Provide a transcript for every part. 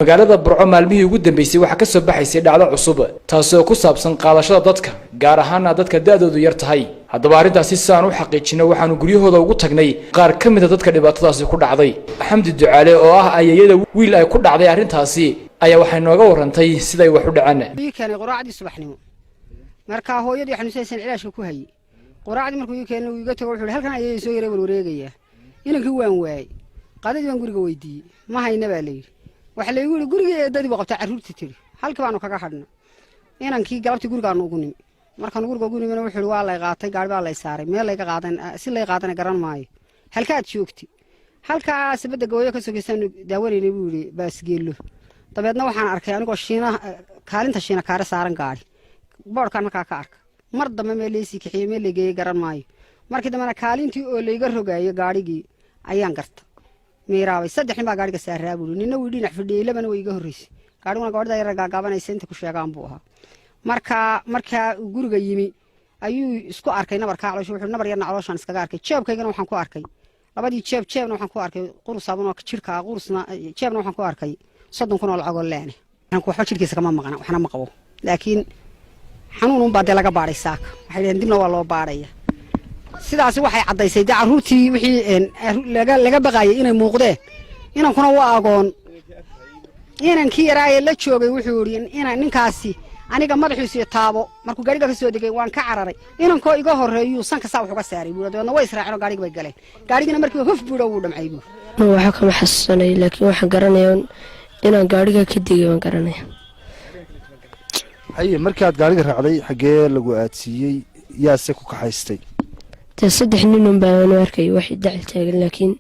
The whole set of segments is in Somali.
magaalada Burco maalmihii ugu dambeysay waxa ka soo baxaysay dhacdo cusub taasoo ku saabsan qaadashada dadka gaar ahaan dadka da'doodu yar tahay haddaba arrintaasi si aan u xaqiijino waxaanu guryahooda ugu tagnay qaar ka mid ah dadka dhibaatadaasi ku dhacday Xamdi Ducaale oo ah ayayada wiil ay ku dhacday arrintaasi ayaa waxay nooga warantay siday wax u dhaceen wiilkani quraacdii subaxnimo marka hooyadii xanuunsan cilaashka ku hayay quraacdii markuu wiilkani uu iga tago wuxuu halkan ayay soo yaray wareegaya inankii waan waayay qaadadii waan guriga weydiiyay ma hayna baa leeyahay waxa la yiri guriga eedadii baa qabta caruurti tiri halka baanu kaga xadhna inankii galabtii guriga aanu ugu nimi markaan guriga ugu nimina wuxuu waa la qaatay gaari baa la saaray meel ay ka qaadan si la qaadan garan maayo halkaad joogti halka sabada gooyo ka soo geesan daawareeyay buu yiri baasgeelo dabeedna waxaan arkay anigoo shiina kaalinta shiina kaare saaran gaari boorkan markaa ka arka mar dambe meeleysi kixiyay meel leegay garan maayo markii dambe kaalintii oo leega rogayo gaarigii ayaan garta meeraabay saddex nin baa gaariga saaraa buu nina wii dhinac fadhiyay labana way iga horeysay gaariguna gabadha yar gaagaabanaysa inta ku sheegaan buu ahaa marka guriga yimi ayuu isku arkay nabar ka caloosho wuxuu nabar yarna calooshan iskaga arkay jeebkaygana waxaan ku arkay labadii jeebna waxaan ku arkay qurus abun oo jirka qurusna jeebna waxaan ku arkay 30 kun oo lacag oo leene aan ku waxba jirkiisa kama maqna waxna ma qabo laakiin xanuun baa laga baaray saaka waxay leeyihiin dibna waa loo baaraya sidaas waxay cadaysay caruurtii wixii laga baqayay inay muuqdeen inankuna waa agoon inankii yaraaye la joogay wuxuu yiri in ninkaasi aniga madaxiisa taabo markuu gaariga ka soo degay waan ka cararay inankoo iga horeeyo sanka saa wuxuu ka saaray buuradooda way israaceen gaariga bay galeen gaarigina markii huf buuro uu dhamcay buu waxa kama xasuusanay laakiin waxaan garanayaa inaan gaariga ka digay waan garanayaa haye markii aad gaariga raacday xagee lagu aadsiiyay yaase ku kaxaystay saddex nin baan arkay waxay dacal taagan laakiin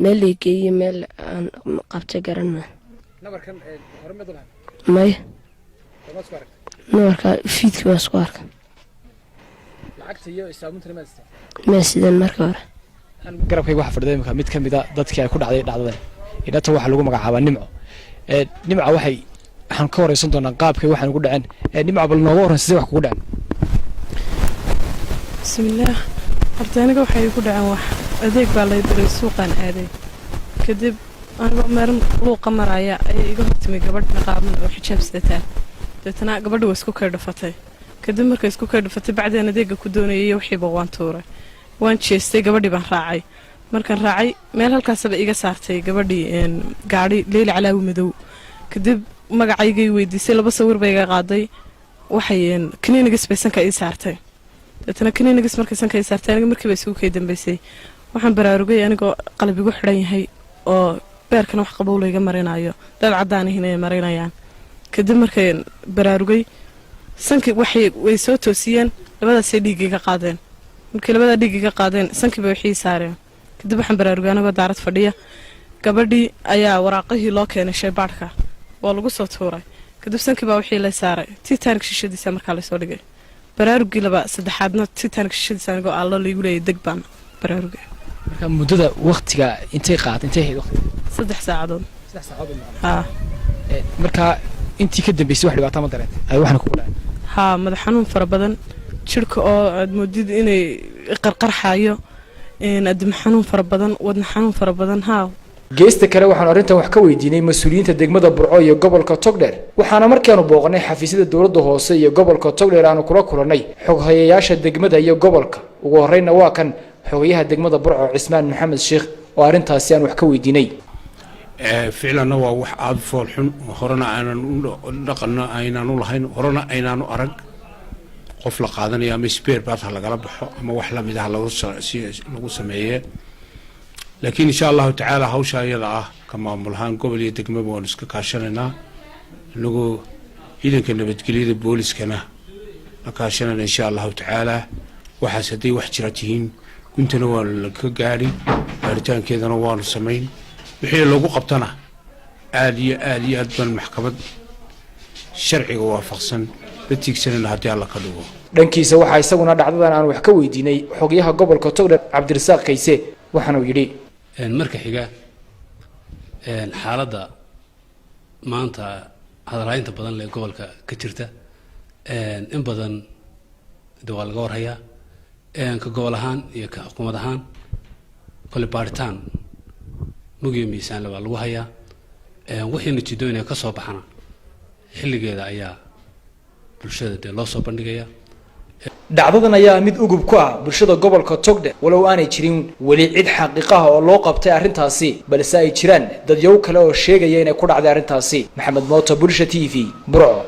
meel ay geeyay meel aan qabtay garanaa nabarkan hore ma dalay may taas ku arag nabarka fiidkii waa isku arkay lacagta iyo isaamunta ma sidaan marka hore aan garabkayga waxa fadhiday mid ka mid ah dadkii ay ku dhacday dhacdada idata waxa lagu magacaabaa nimco nimco waxay waxaan ka wareysan doonaa qaabkay waxaan ugu dhaceen nimco bal nooga waran sidee wax kugu dhaceen bismillaah ardaaniga waxay ku dhaceen wax adeeg baa la diray suuqan aaday kadib aniga meeran luuqa maraya ay iga hortimay gabadh naqaaban oo xijaab sidataa dadna gabadhu way isku kaydhafatay kadib markay isku kaydhafatay bacdeen adeega ku doonayay wixiiba waan tuuray waan jeestay gabadhii baan raacay markaan raacay meel halkaasba iga saartay gabadhii gaari Leila Calaawi madow kadib magacaygay weydiisay laba sawir bay iga qaaday waxay kaniiniga isbaysanka ii saartay dadna kaniiniga markaysanka ii saartay aniga markii bay isugu kay dambeysay waxaan baraarugay anigoo qalbigu xidhan yahay oo beerkana wax qabow iga marinayo dad cadaan ah inay marinayaan kadib markay baraarugay sanki way soo toosiyeen labadaas dhiigiga qaadeen markii labada dhiigiga qaadeen sanki bay wixii saareen kadib waxaan baraarugay anigoo daarad fadhiya gabadhii ayaa waraaqihii loo keenay shaybaadhka waa lagu soo tuuray kadib sanki baa wixii la saaray titanic shishadiisa markaa la soo dhigay baraarugii laba saddexaadna titanic shishadiisa anigoo allo liigu leeyay degban baraarugay marka muddada waqtiga intay qaad intay hayd waqti 3 saacadood ha marka intii ka dambeysay wax dhibaato ma dareentay ay waxna ku dhacay ha madax xanuun fara badan jirka oo aad moodid inay qarqarxayo adm xanuun fara badan wadna xanuun fara badan ha geesta kale waxaan arintan wax ka weydiinay mas'uuliyiinta degmada Burco iyo gobolka Togdheer waxaana markaanu booqanay xafiisyada dawladda hoose iyo gobolka Togdheer aanu kula kulanay xoghayaasha degmada iyo gobolka ugu horeyna waa kan xogayaha degmada Burco Cismaan Maxamed Sheekh oo arintaasi aan wax ka weydiinay ficilana waa wax aad fool xun horena aanan dhaqanna aynaan u lahayn horena aynaan u arag qof la qaadanayo ama spear baad lagala baxo ama wax la mid ah lagu sameeyay laakiin insha Allah ta'ala hawsha ayada ah kama maamulahan gobol iyo degmaba waan iska kaashanayna lagu ciidanka nabadgelyada booliskana la kaashanayna insha Allah ta'ala waxa saday wax jira tihiin kuntana waa la ka gaari baaritaankeedana waanu sameyn wixii lagu qabtana aad iyo aad ban maxkamad sharciga waafaqsan batiigsanana hadii alla ka dhigo dhankiisa waxa isaguna dhacdadan aan wax ka weydiinay xogayaha gobolka Togdheer Cabdirasaaq Kayse waxaanu yiri marka xiga xaaladda maanta hadalaynta badan ee gobolka ka jirta in badan dawal laga warhaya ka gobol ahaan iyo ka xukuumad ahaan kale baaritaan mugiyo miisaan lagu hayaa wixii natiijooyin ka soo baxana xilligeeda ayaa bulshada dee loo soo bandhigaya. dhacdadan ayaa mid ugub ku ah bulshada gobolka Togdheer walow aanay jirin wali cid xaqiiqo ah oo loo qabtay arrintaasi balse ay jiraan dad yow kale oo sheegaya inay ku dhacday arrintaasi. Maxamed Mooto, Bulsha TV, Burco.